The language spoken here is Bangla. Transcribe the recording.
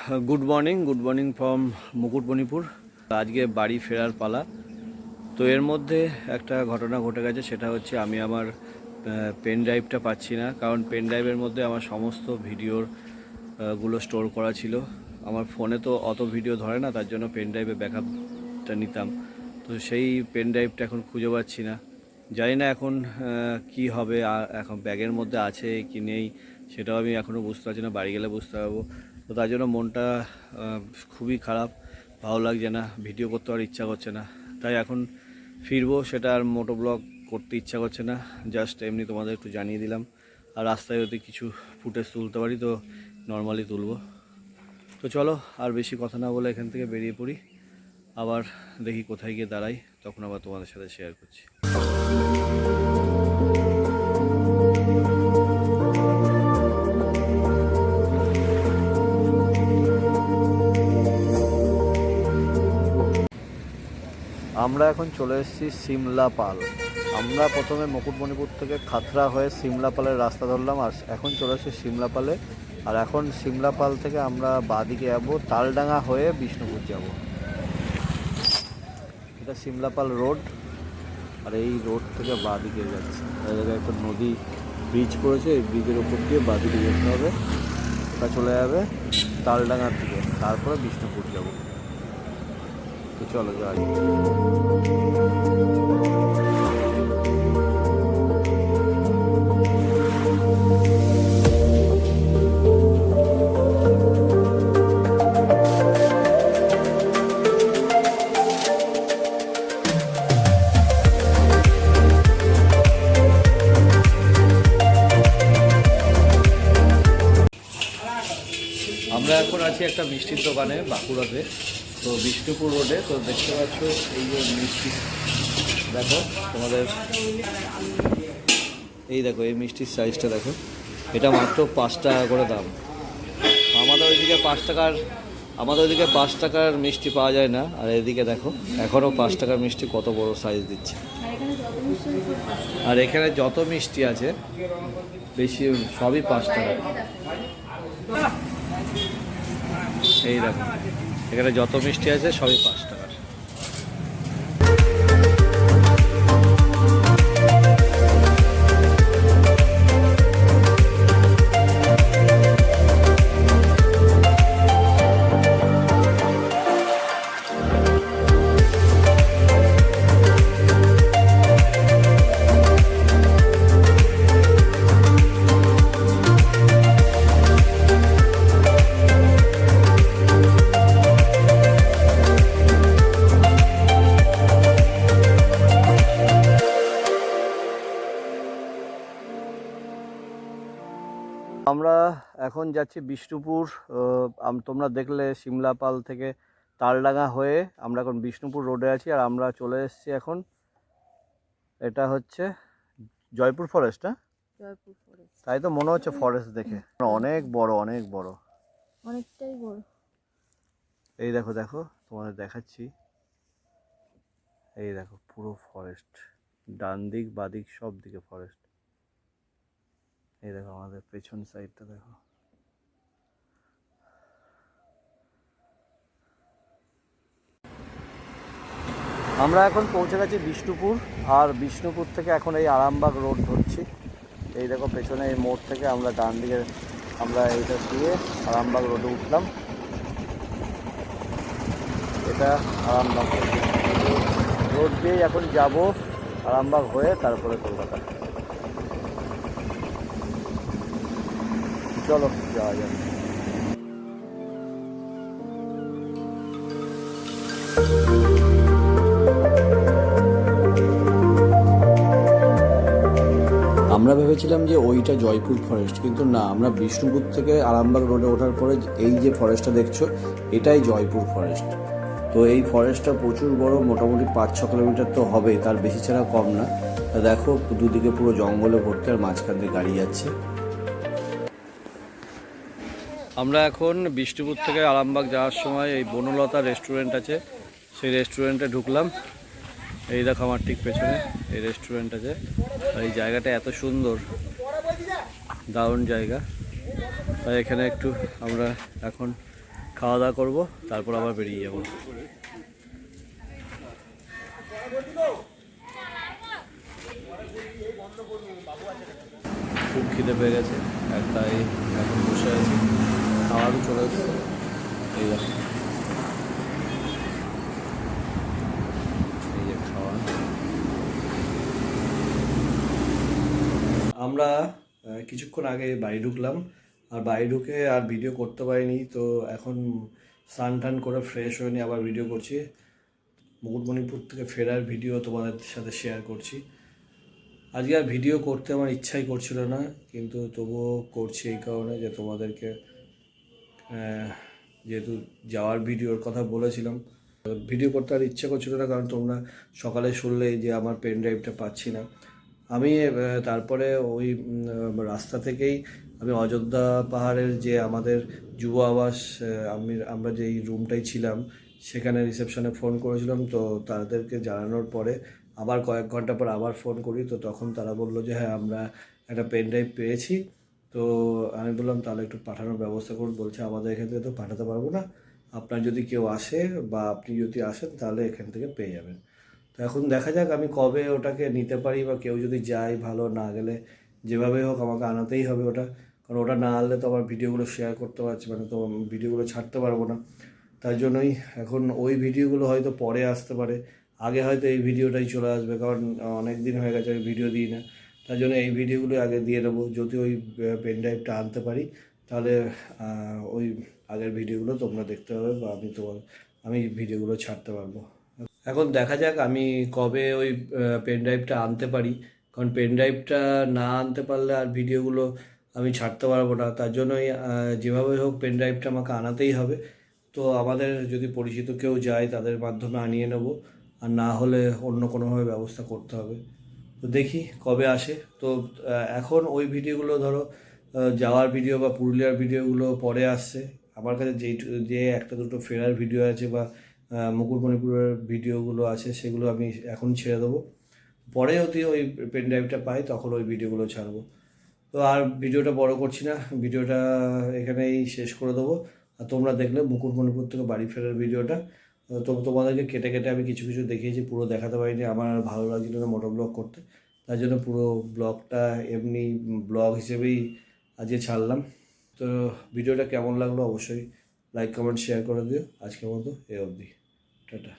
Good morning from Mukutmanipur. আজকে বাড়ি ফেরার পালা। তো এর মধ্যে একটা ঘটনা ঘটে গেছে, সেটা হচ্ছে আমি আমার পেন ড্রাইভটা পাচ্ছি না। কারণ পেন ড্রাইভের মধ্যে আমার সমস্ত ভিডিওর গুলো স্টোর করা ছিল। আমার ফোনে তো অত ভিডিও ধরে না, তার জন্য পেন ড্রাইভে ব্যাকআপটা নিতাম। তো সেই পেন ড্রাইভটা এখন খুঁজে পাচ্ছি না। জানি না এখন কি হবে, এখন ব্যাগের মধ্যে আছে কি নেই সেটাও আমি এখনও বুঝতে পারছি না। বাড়ি গেলে বুঝতে পারবো। তো তার জন্য মনটা খুবই খারাপ, ভালো লাগছে না, ভিডিও করতে আর ইচ্ছা করছে না। তাই এখন ফিরবো, সেটা আর মোটো ব্লগ করতে ইচ্ছা করছে না। জাস্ট এমনি তোমাদের একটু জানিয়ে দিলাম। আর রাস্তায় যদি কিছু ফুটেজ তুলতে পারি তো নর্মালি তুলবো। তো চলো আর বেশি কথা না বলে এখান থেকে বেরিয়ে পড়ি। আবার দেখি কোথায় গিয়ে দাঁড়াই, তখন আবার তোমাদের সাথে শেয়ার করছি। আমরা এখন চলে এসেছি সিমলাপাল। আমরা প্রথমে মুকুটমণিপুর থেকে খাতড়া হয়ে সিমলাপালের রাস্তা ধরলাম, আর এখন চলে এসেছি সিমলাপালে। আর এখন সিমলাপাল থেকে আমরা বাঁদিকে যাবো, তালডাঙ্গা হয়ে বিষ্ণুপুর যাব। এটা সিমলাপাল রোড, আর এই রোড থেকে বাঁদিকে যাচ্ছে। এই জায়গায় একটা নদী ব্রিজ করেছে, এই ব্রিজের ওপর দিয়ে বাঁদিকে যেতে হবে। ওটা চলে যাবে তালডাঙ্গার দিকে, তারপরে বিষ্ণুপুর যাব। তো চলো যাই। আমরা এখন আছি একটা মিষ্টির দোকানে বাঁকুড়াতে, তো বিষ্ণুপুর রোডে। তো দেখতে পাচ্ছ এই যে মিষ্টি, দেখো তোমাদের, এই দেখো এই মিষ্টির সাইজটা দেখো। এটা মাত্র 5 টাকা করে দাম। আমাদের ওইদিকে 5 টাকার মিষ্টি পাওয়া যায় না। আর এদিকে দেখো এখনও 5 টাকার মিষ্টি কত বড় সাইজ দিচ্ছে। আর এখানে যত মিষ্টি আছে বেশি সবই 5 টাকা। এই দেখো এখানে যত মিষ্টি আছে সবই 5 টাকার। আমরা এখন যাচ্ছি বিষ্ণুপুর। তোমরা দেখলে সিমলাপাল থেকে তালডাঙ্গা হয়ে আমরা এখন বিষ্ণুপুর রোডে আছি। আর আমরা চলে এসেছি এখন, এটা হচ্ছে জয়পুর ফরেস্ট। হ্যাঁ, জয়পুর ফরেস্ট, তাই তো মনে হচ্ছে ফরেস্ট দেখে। অনেক বড়, অনেক বড়, অনেকটাই বড়। এই দেখো দেখো তোমাদের দেখাচ্ছি, এই দেখো পুরো ফরেস্ট, ডান দিক বাদিক সব দিকে ফরেস্ট। এই দেখো আমাদের পেছন সাইডটা দেখো। আমরা এখন পৌঁছে গেছি বিষ্ণুপুর। আর বিষ্ণুপুর থেকে এখন এই আরামবাগ রোড ধরছি। এই দেখো পেছনে এই মোড় থেকে আমরা ডান দিকে, আমরা এইটা দিয়ে আরামবাগ রোডে উঠলাম। এটা আরামবাগ রোড দিয়েই এখন যাব আরামবাগ হয়ে তারপরে কলকাতা। চলো যাওয়া যাক। আমরা ভেবেছিলাম যে ওইটা জয়পুর ফরেস্ট, কিন্তু না, আমরা বিষ্ণুপুর থেকে আরামবাগ রোডে ওঠার পরে এই যে ফরেস্টটা দেখছো এটাই জয়পুর ফরেস্ট। তো এই ফরেস্টটা প্রচুর বড়, মোটামুটি 5-6 কিলোমিটার তো হবেই, তার বেশি ছাড়া কম না। দেখো দুদিকে পুরো জঙ্গলে ভর্তি, আর মাঝখান দিয়ে গাড়ি যাচ্ছে। আমরা এখন বিষ্ণুপুর থেকে আরামবাগ যাওয়ার সময় এই বনলতা রেস্টুরেন্ট আছে, সেই রেস্টুরেন্টে ঢুকলাম। এই দেখো আমার ঠিক পেছনে এই রেস্টুরেন্ট আছে। আর এই জায়গাটা এত সুন্দর, দারুণ জায়গা। তাই এখানে একটু আমরা এখন খাওয়া দাওয়া করবো, তারপর আবার বেরিয়ে যাবো। খুব খিদে পেয়ে গেছে, আর তাই এখন বসে আছি। খাওয়ারও চলে এসছে, এই দেখো, এই যে খাওয়া। আমরা কিছুক্ষণ আগে বাড়ি ঢুকলাম, আর বাড়ি ঢুকে আর ভিডিও করতে পারিনি। তো এখন স্নান টান করে ফ্রেশ হয়ে নিয়ে আবার ভিডিও করছি। মুকুটমণিপুর থেকে ফেরার ভিডিও তোমাদের সাথে শেয়ার করছি। আজকে আর ভিডিও করতে আমার ইচ্ছাই করছিল না, কিন্তু তবুও করছি এই কারণে যে তোমাদেরকে যেহেতু যাওয়ার ভিডিওর কথা বলেছিলাম, ভিডিও করতে আর ইচ্ছা করছিল না, কারণ তোমরা সকালে শুনলেই যে আমার পেন ড্রাইভটা পাচ্ছি না। আমি তারপরে ওই রাস্তা থেকেই আমি অযোধ্যা পাহাড়ের যে আমাদের যুব আবাস, আমরা যেই রুমটাই ছিলাম সেখানে রিসেপশনে ফোন করেছিলাম। তো তাদেরকে জানানোর পরে আবার কয়েক ঘন্টা পর আবার ফোন করি, তো তখন তারা বললো যে হ্যাঁ আমরা একটা পেন ড্রাইভ পেয়েছি। তো আমি বললাম তাহলে একটু পাঠানোর ব্যবস্থা করুন। বলছে আমাদের এখান থেকে তো পাঠাতে পারবো না, আপনার যদি কেউ আসে বা আপনি যদি আসেন তাহলে এখান থেকে পেয়ে যাবেন। তো এখন দেখা যাক আমি কবে ওটাকে নিতে পারি, বা কেউ যদি যায় ভালো, না গেলে যেভাবে হোক আমাকে আনাতেই হবে ওটা। কারণ ওটা না আনলে তো আমার ভিডিওগুলো শেয়ার করতে পারছি, মানে তো ভিডিওগুলো ছাড়তে পারবো না। তাই জন্যই এখন ওই ভিডিওগুলো হয়তো পরে আসতে পারে, আগে হয়তো এই ভিডিওটাই চলে আসবে, কারণ অনেক দিন হয়ে গেছে আমি ভিডিও দিই না। তাই জন্য এই ভিডিওগুলো আগে দিয়ে দেবো। যদি ওই পেন ড্রাইভটা আনতে পারি তাহলে ওই আগের ভিডিওগুলো তোমরা দেখতে পাবে, বা আমি ভিডিওগুলো ছাড়তে পারবো। এখন দেখা যাক আমি কবে ওই পেন ড্রাইভটা আনতে পারি, কারণ পেন ড্রাইভটা না আনতে পারলে আর ভিডিওগুলো আমি ছাড়তে পারবো না। তার জন্যই যেভাবে হোক পেন ড্রাইভটা আমাকে আনাতেই হবে। তো আমাদের যদি পরিচিত কেউ যায় তাদের মাধ্যমে আনিয়ে নেব, আর না হলে অন্য কোনোভাবে ব্যবস্থা করতে হবে। তো দেখি কবে আসে। তো এখন ওই ভিডিওগুলো ধরো যাওয়ার ভিডিও বা পুরুলিয়ার ভিডিওগুলো পরে আসছে। আমার কাছে যে একটা দুটো ফেরার ভিডিও আছে বা মুকুটমণিপুরের ভিডিওগুলো আছে, সেগুলো আমি এখন ছেড়ে দেবো। পরে যদি ওই পেন ড্রাইভটা পাই তখন ওই ভিডিওগুলো ছাড়বো। তো আর ভিডিওটা বড় করছি না, ভিডিওটা এখানেই শেষ করে দেবো। আর তোমরা দেখলে মুকুটমণিপুর থেকে বাড়ি ফেরার ভিডিওটা। তো তোমাদেরকে কেটে কেটে আমি কিছু কিছু দেখিয়েছি, পুরো দেখাতে পারিনি, আমার আর ভালো লাগছিল না মোটো ব্লগ করতে। তার জন্য পুরো ব্লগটা এমনি ব্লগ হিসেবেই আজকে ছাড়লাম। তো ভিডিওটা কেমন লাগলো অবশ্যই লাইক কমেন্ট শেয়ার করে দিও। আজকের মতো এ অবধি, টাটা।